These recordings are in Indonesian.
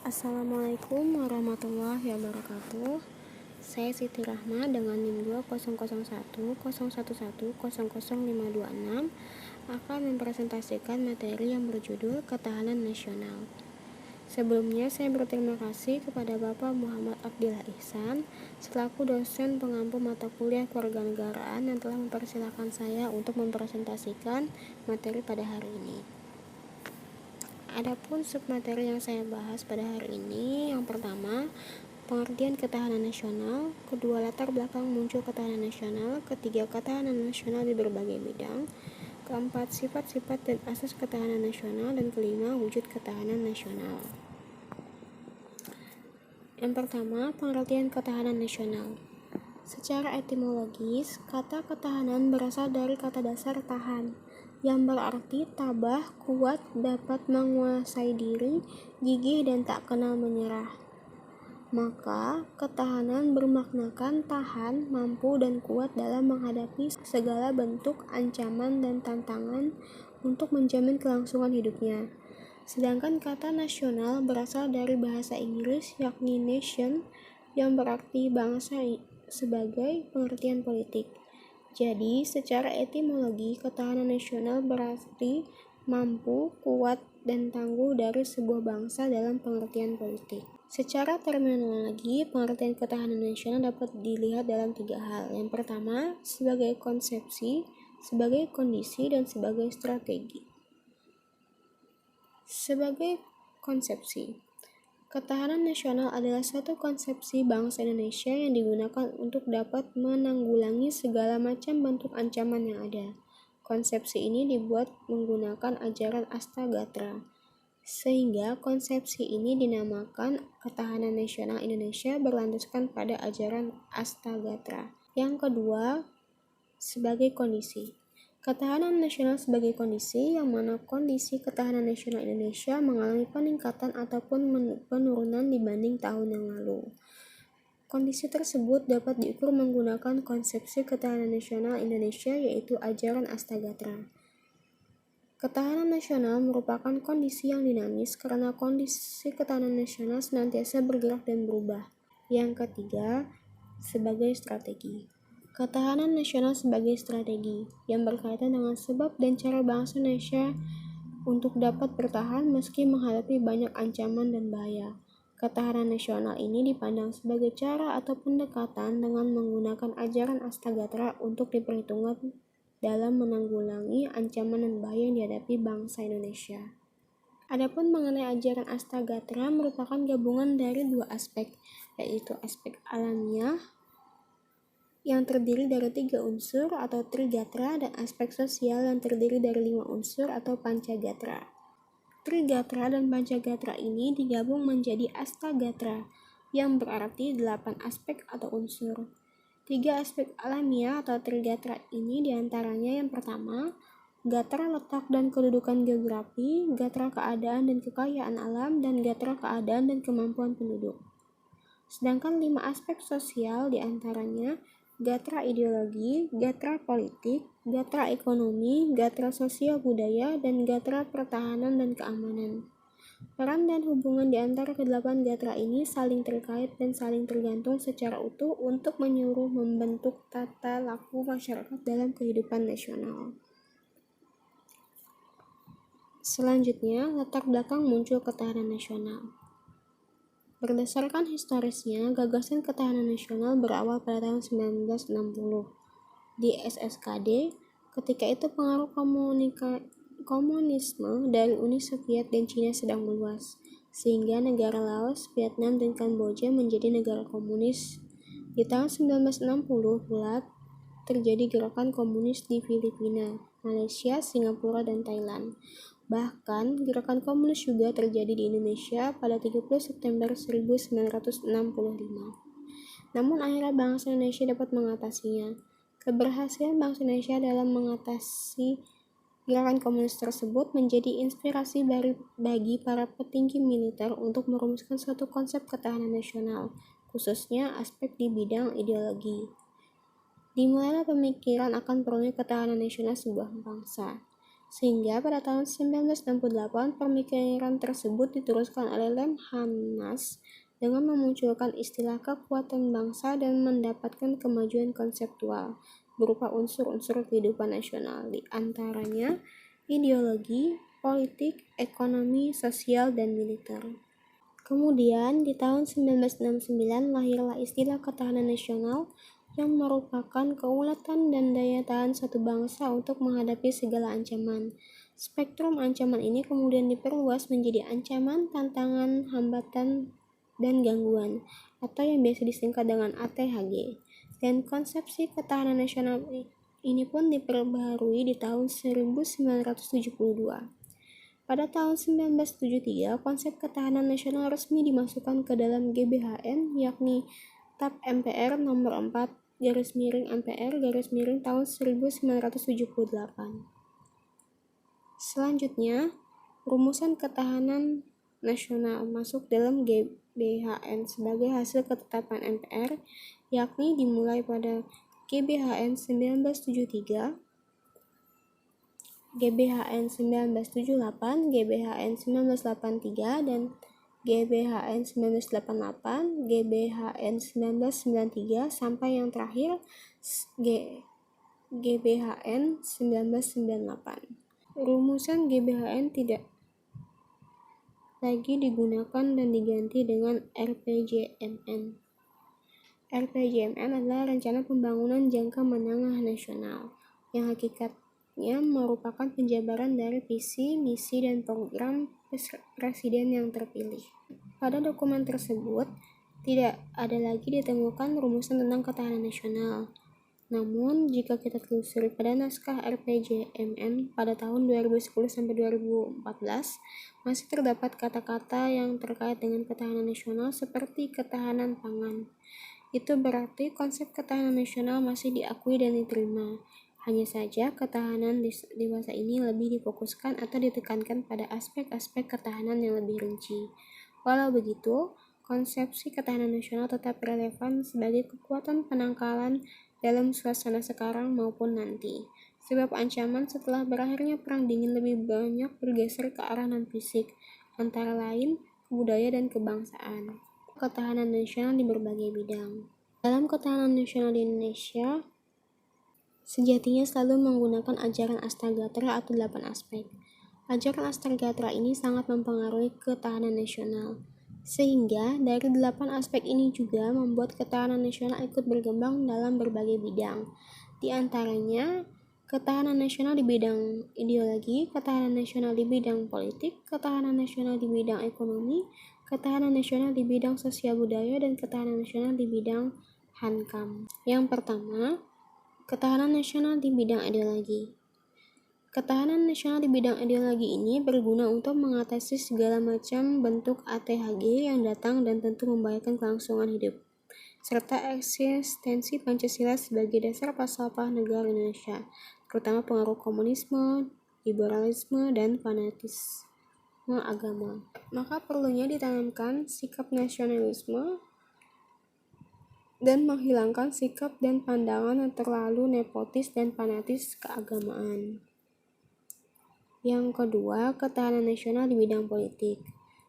Assalamualaikum warahmatullahi wabarakatuh. Saya Siti Rahma dengan NIM 200101100526 akan mempresentasikan materi yang berjudul Ketahanan Nasional. Sebelumnya saya berterima kasih kepada Bapak Muhammad Abdillah Ihsan selaku dosen pengampu mata kuliah kewarganegaraan yang telah mempersilahkan saya untuk mempresentasikan materi pada hari ini. Adapun submateri yang saya bahas pada hari ini, yang pertama, pengertian ketahanan nasional, kedua, latar belakang muncul ketahanan nasional, ketiga, ketahanan nasional di berbagai bidang, keempat, sifat-sifat dan asas ketahanan nasional, dan kelima, wujud ketahanan nasional. Yang pertama, pengertian ketahanan nasional. Secara etimologis, kata ketahanan berasal dari kata dasar tahan, yang berarti tabah, kuat, dapat menguasai diri, gigih, dan tak kenal menyerah. Maka, ketahanan bermaknakan tahan, mampu, dan kuat dalam menghadapi segala bentuk ancaman dan tantangan untuk menjamin kelangsungan hidupnya. Sedangkan kata nasional berasal dari bahasa Inggris, yakni nation, yang berarti bangsa sebagai pengertian politik. Jadi, secara etimologi, ketahanan nasional berarti mampu, kuat, dan tangguh dari sebuah bangsa dalam pengertian politik. Secara terminologi, pengertian ketahanan nasional dapat dilihat dalam tiga hal. Yang pertama, sebagai konsepsi, sebagai kondisi, dan sebagai strategi. Sebagai konsepsi, ketahanan nasional adalah suatu konsepsi bangsa Indonesia yang digunakan untuk dapat menanggulangi segala macam bentuk ancaman yang ada. Konsepsi ini dibuat menggunakan ajaran Astagatra, sehingga konsepsi ini dinamakan Ketahanan Nasional Indonesia berlandaskan pada ajaran Astagatra. Yang kedua, sebagai kondisi. Ketahanan nasional sebagai kondisi, yang mana kondisi ketahanan nasional Indonesia mengalami peningkatan ataupun penurunan dibanding tahun yang lalu. Kondisi tersebut dapat diukur menggunakan konsepsi ketahanan nasional Indonesia, yaitu ajaran Astagatra. Ketahanan nasional merupakan kondisi yang dinamis karena kondisi ketahanan nasional senantiasa bergerak dan berubah. Yang ketiga, sebagai strategi. Ketahanan nasional sebagai strategi yang berkaitan dengan sebab dan cara bangsa Indonesia untuk dapat bertahan meski menghadapi banyak ancaman dan bahaya. Ketahanan nasional ini dipandang sebagai cara atau pendekatan dengan menggunakan ajaran Astagatra untuk diperhitungkan dalam menanggulangi ancaman dan bahaya yang dihadapi bangsa Indonesia. Adapun mengenai ajaran Astagatra merupakan gabungan dari dua aspek, yaitu aspek alamiah yang terdiri dari 3 unsur atau Trigatra, dan aspek sosial yang terdiri dari 5 unsur atau Pancagatra. Trigatra dan Pancagatra ini digabung menjadi Astagatra, yang berarti 8 aspek atau unsur. 3 aspek alamiah atau Trigatra ini diantaranya yang pertama, gatra letak dan kedudukan geografi, gatra keadaan dan kekayaan alam, dan gatra keadaan dan kemampuan penduduk. Sedangkan 5 aspek sosial diantaranya gatra ideologi, gatra politik, gatra ekonomi, gatra sosial budaya, dan gatra pertahanan dan keamanan. Peran dan hubungan di antara ke-8 gatra ini saling terkait dan saling tergantung secara utuh untuk menyuruh membentuk tata laku masyarakat dalam kehidupan nasional. Selanjutnya, latar belakang muncul ketahanan nasional. Berdasarkan historisnya, gagasan ketahanan nasional berawal pada tahun 1960 di SSKD. Ketika itu pengaruh komunisme dari Uni Soviet dan Cina sedang meluas, sehingga negara Laos, Vietnam, dan Kamboja menjadi negara komunis. Di tahun 1960 pula terjadi gerakan komunis di Filipina, Malaysia, Singapura, dan Thailand. Bahkan, gerakan komunis juga terjadi di Indonesia pada 30 September 1965. Namun akhirnya bangsa Indonesia dapat mengatasinya. Keberhasilan bangsa Indonesia dalam mengatasi gerakan komunis tersebut menjadi inspirasi bagi para petinggi militer untuk merumuskan suatu konsep ketahanan nasional, khususnya aspek di bidang ideologi. Dimulailah pemikiran akan perlunya ketahanan nasional sebuah bangsa. Sehingga pada tahun 1968 pemikiran tersebut diteruskan oleh Lemhanas dengan memunculkan istilah kekuatan bangsa dan mendapatkan kemajuan konseptual berupa unsur-unsur kehidupan nasional, di antaranya ideologi, politik, ekonomi, sosial, dan militer. Kemudian di tahun 1969 lahirlah istilah ketahanan nasional yang merupakan keuletan dan daya tahan satu bangsa untuk menghadapi segala ancaman. Spektrum ancaman ini kemudian diperluas menjadi ancaman, tantangan, hambatan, dan gangguan, atau yang biasa disingkat dengan ATHG. Dan konsepsi ketahanan nasional ini pun diperbaharui di tahun 1972. Pada tahun 1973, konsep ketahanan nasional resmi dimasukkan ke dalam GBHN, yakni TAP MPR nomor 4 MPR tahun 1978. Selanjutnya, rumusan ketahanan nasional masuk dalam GBHN sebagai hasil ketetapan MPR, yakni dimulai pada GBHN 1973, GBHN 1978, GBHN 1983, dan GBHN 1988, GBHN 1993, sampai yang terakhir GBHN 1998. Rumusan GBHN tidak lagi digunakan dan diganti dengan RPJMN. RPJMN adalah Rencana Pembangunan Jangka Menengah Nasional, yang hakikatnya merupakan penjabaran dari visi, misi, dan program presiden yang terpilih. Pada dokumen tersebut, tidak ada lagi ditemukan rumusan tentang ketahanan nasional. Namun, jika kita telusuri pada naskah RPJMN pada tahun 2010-2014, masih terdapat kata-kata yang terkait dengan ketahanan nasional seperti ketahanan pangan. Itu berarti konsep ketahanan nasional masih diakui dan diterima. Hanya saja ketahanan dewasa ini lebih difokuskan atau ditekankan pada aspek-aspek ketahanan yang lebih rinci. Walau begitu, konsepsi ketahanan nasional tetap relevan sebagai kekuatan penangkalan dalam suasana sekarang maupun nanti. Sebab ancaman setelah berakhirnya Perang Dingin lebih banyak bergeser ke arah non-fisik, antara lain budaya dan kebangsaan. Ketahanan nasional di berbagai bidang. Dalam ketahanan nasional di Indonesia, sejatinya selalu menggunakan ajaran Astagatra atau 8 aspek. Ajaran Astagatra ini sangat mempengaruhi ketahanan nasional, sehingga dari 8 aspek ini juga membuat ketahanan nasional ikut berkembang dalam berbagai bidang. Di antaranya, ketahanan nasional di bidang ideologi, ketahanan nasional di bidang politik, ketahanan nasional di bidang ekonomi, ketahanan nasional di bidang sosial budaya, dan ketahanan nasional di bidang Hankam. Yang pertama, ketahanan nasional di bidang ideologi. Ketahanan nasional di bidang ideologi ini berguna untuk mengatasi segala macam bentuk ATHG yang datang dan tentu membahayakan kelangsungan hidup, serta eksistensi Pancasila sebagai dasar falsafah negara Indonesia, terutama pengaruh komunisme, liberalisme, dan fanatisme agama. Maka perlunya ditanamkan sikap nasionalisme dan menghilangkan sikap dan pandangan yang terlalu nepotis dan fanatis keagamaan. Yang kedua, ketahanan nasional di bidang politik.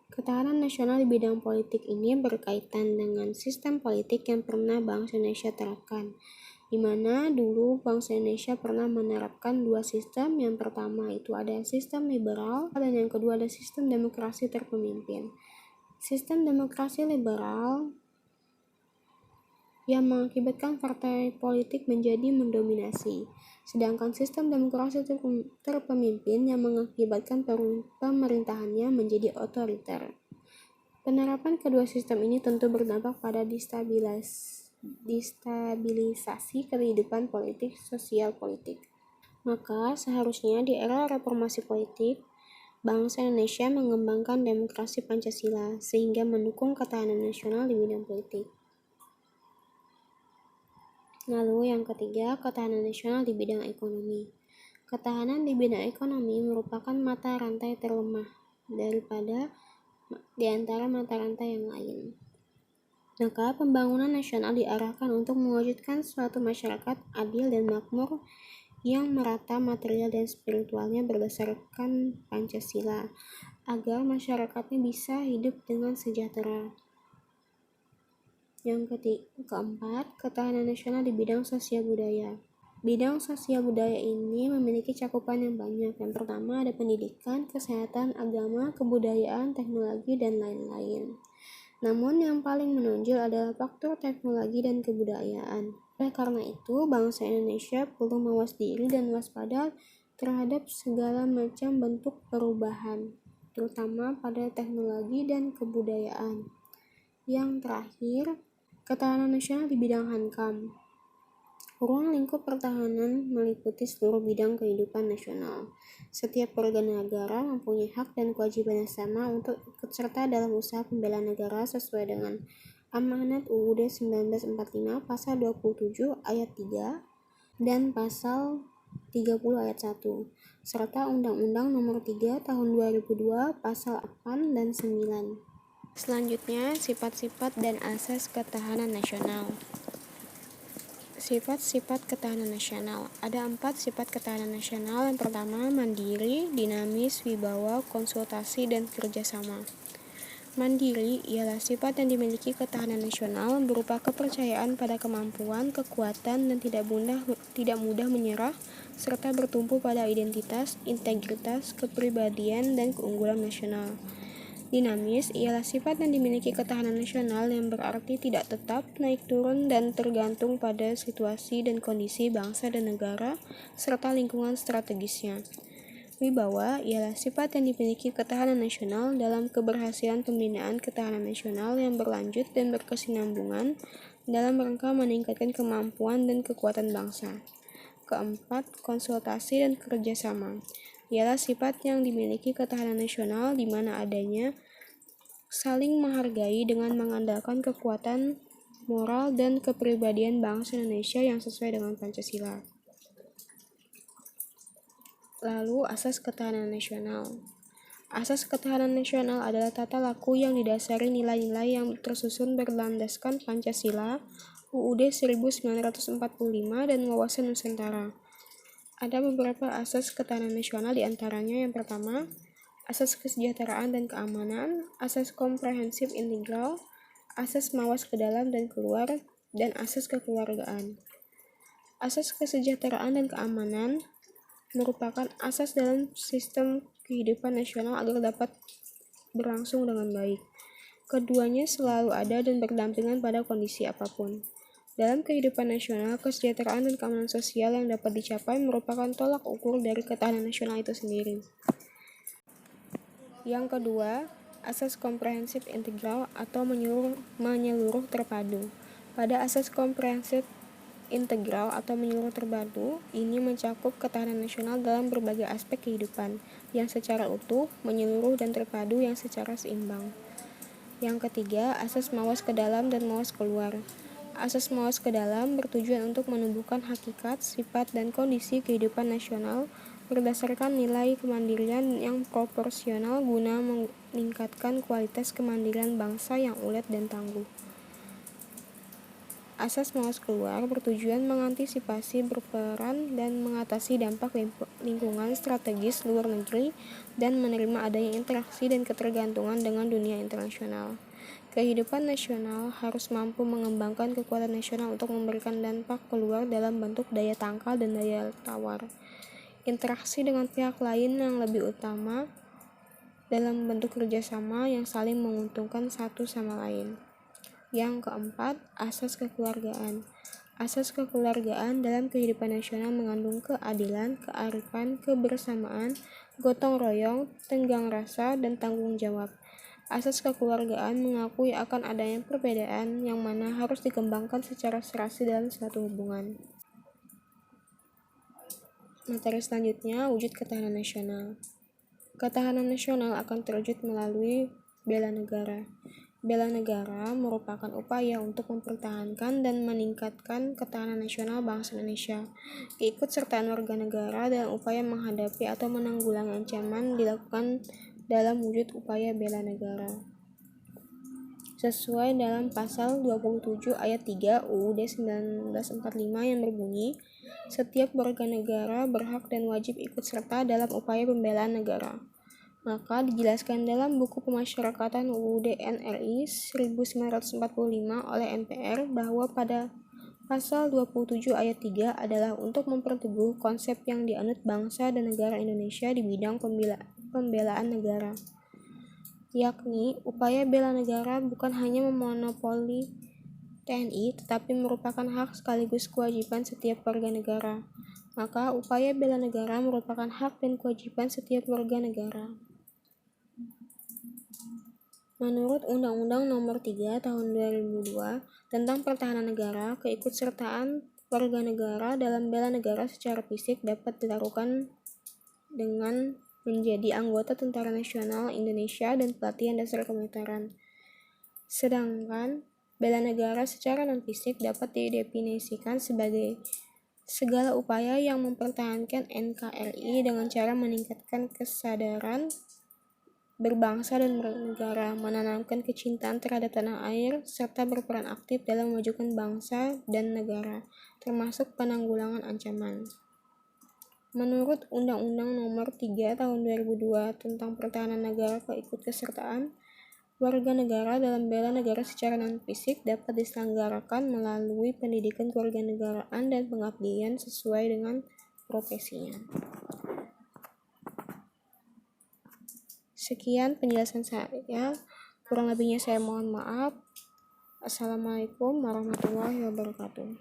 Ketahanan nasional di bidang politik ini berkaitan dengan sistem politik yang pernah bangsa Indonesia terapkan, di mana dulu bangsa Indonesia pernah menerapkan 2 sistem. Yang pertama itu ada sistem liberal, dan yang kedua ada sistem demokrasi terpemimpin. Sistem demokrasi liberal yang mengakibatkan partai politik menjadi mendominasi, sedangkan sistem demokrasi terpemimpin yang mengakibatkan pemerintahannya menjadi otoriter. Penerapan kedua sistem ini tentu berdampak pada destabilisasi kehidupan politik, sosial politik. Maka seharusnya di era reformasi politik, bangsa Indonesia mengembangkan demokrasi Pancasila sehingga mendukung ketahanan nasional di bidang politik. Lalu yang ketiga, ketahanan nasional di bidang ekonomi. Ketahanan di bidang ekonomi merupakan mata rantai terlemah daripada di antara mata rantai yang lain. Maka pembangunan nasional diarahkan untuk mewujudkan suatu masyarakat adil dan makmur yang merata material dan spiritualnya berdasarkan Pancasila, agar masyarakatnya bisa hidup dengan sejahtera. Yang keempat, ketahanan nasional di bidang sosial budaya. Bidang sosial budaya ini memiliki cakupan yang banyak. Yang pertama ada pendidikan, kesehatan, agama, kebudayaan, teknologi, dan lain-lain. Namun yang paling menonjol adalah faktor teknologi dan kebudayaan. Oleh karena itu, bangsa Indonesia perlu mawas diri dan waspada terhadap segala macam bentuk perubahan, terutama pada teknologi dan kebudayaan. Yang terakhir, ketahanan nasional di bidang Hankam. Ruang lingkup pertahanan meliputi seluruh bidang kehidupan nasional. Setiap warga negara mempunyai hak dan kewajiban yang sama untuk ikut serta dalam usaha pembelaan negara sesuai dengan Amanat UUD 1945 Pasal 27 Ayat 3 dan Pasal 30 Ayat 1, serta Undang-Undang Nomor 3 Tahun 2002 Pasal 8 dan 9. Selanjutnya, sifat-sifat dan asas ketahanan nasional. Sifat-sifat ketahanan nasional. Ada 4 sifat ketahanan nasional. Yang pertama, mandiri, dinamis, wibawa, konsultasi, dan kerjasama. Mandiri ialah sifat yang dimiliki ketahanan nasional berupa kepercayaan pada kemampuan, kekuatan, dan tidak mudah menyerah, serta bertumpu pada identitas, integritas, kepribadian, dan keunggulan nasional. Dinamis ialah sifat yang dimiliki ketahanan nasional yang berarti tidak tetap, naik turun, dan tergantung pada situasi dan kondisi bangsa dan negara, serta lingkungan strategisnya. Wibawa ialah sifat yang dimiliki ketahanan nasional dalam keberhasilan pembinaan ketahanan nasional yang berlanjut dan berkesinambungan dalam rangka meningkatkan kemampuan dan kekuatan bangsa. Keempat, konsultasi dan kerjasama ialah sifat yang dimiliki ketahanan nasional di mana adanya saling menghargai dengan mengandalkan kekuatan moral dan kepribadian bangsa Indonesia yang sesuai dengan Pancasila. Lalu, asas ketahanan nasional. Asas ketahanan nasional adalah tata laku yang didasari nilai-nilai yang tersusun berlandaskan Pancasila, UUD 1945, dan wawasan Nusantara. Ada beberapa asas ketahanan nasional, diantaranya yang pertama, asas kesejahteraan dan keamanan, asas komprehensif integral, asas mawas ke dalam dan keluar, dan asas kekeluargaan. Asas kesejahteraan dan keamanan merupakan asas dalam sistem kehidupan nasional agar dapat berlangsung dengan baik. Keduanya selalu ada dan berdampingan pada kondisi apapun. Dalam kehidupan nasional, kesejahteraan dan keamanan sosial yang dapat dicapai merupakan tolak ukur dari ketahanan nasional itu sendiri. Yang kedua, asas komprehensif integral atau menyeluruh terpadu. Pada asas komprehensif integral atau menyeluruh terpadu ini mencakup ketahanan nasional dalam berbagai aspek kehidupan yang secara utuh, menyeluruh, dan terpadu yang secara seimbang. Yang ketiga, asas mawas ke dalam dan mawas keluar. Asas mawas ke dalam bertujuan untuk menumbuhkan hakikat, sifat, dan kondisi kehidupan nasional berdasarkan nilai kemandirian yang proporsional guna meningkatkan kualitas kemandirian bangsa yang ulet dan tangguh. Asas mawas keluar bertujuan mengantisipasi, berperan, dan mengatasi dampak lingkungan strategis luar negeri dan menerima adanya interaksi dan ketergantungan dengan dunia internasional. Kehidupan nasional harus mampu mengembangkan kekuatan nasional untuk memberikan dampak keluar dalam bentuk daya tangkal dan daya tawar. Interaksi dengan pihak lain yang lebih utama dalam bentuk kerjasama yang saling menguntungkan satu sama lain. Yang keempat, asas kekeluargaan. Asas kekeluargaan dalam kehidupan nasional mengandung keadilan, kearifan, kebersamaan, gotong royong, tenggang rasa, dan tanggung jawab. Asas kekeluargaan mengakui akan adanya perbedaan yang mana harus dikembangkan secara serasi dalam suatu hubungan. Materi selanjutnya, wujud ketahanan nasional. Ketahanan nasional akan terwujud melalui bela negara. Bela negara merupakan upaya untuk mempertahankan dan meningkatkan ketahanan nasional bangsa Indonesia. Keikutsertaan warga negara dalam upaya menghadapi atau menanggulangi ancaman dilakukan dalam wujud upaya bela negara. sesuai dalam pasal 27 ayat 3 UUD 1945 yang berbunyi, setiap warga negara berhak dan wajib ikut serta dalam upaya pembelaan negara. Maka dijelaskan dalam buku pemasyarakatan UUD NRI 1945 oleh MPR bahwa pada pasal 27 ayat 3 adalah untuk memperteguh konsep yang dianut bangsa dan negara Indonesia di bidang pembelaan negara, yakni upaya bela negara bukan hanya memonopoli TNI, tetapi merupakan hak sekaligus kewajiban setiap warga negara. Maka upaya bela negara merupakan hak dan kewajiban setiap warga negara. Menurut Undang-Undang Nomor 3 Tahun 2002 tentang Pertahanan Negara, keikutsertaan warga negara dalam bela negara secara fisik dapat dilakukan dengan menjadi anggota Tentara Nasional Indonesia dan pelatihan dasar kemiliteran. Sedangkan bela negara secara non-fisik dapat didefinisikan sebagai segala upaya yang mempertahankan NKRI dengan cara meningkatkan kesadaran berbangsa dan bernegara, menanamkan kecintaan terhadap tanah air, serta berperan aktif dalam memajukan bangsa dan negara, termasuk penanggulangan ancaman. Menurut Undang-Undang Nomor 3 Tahun 2002 tentang Pertahanan Negara, keikutsertaan warga negara dalam bela negara secara non-fisik dapat diselenggarakan melalui pendidikan kewarganegaraan dan pengabdian sesuai dengan profesinya. Sekian penjelasan saya, kurang lebihnya saya mohon maaf. Assalamualaikum warahmatullahi wabarakatuh.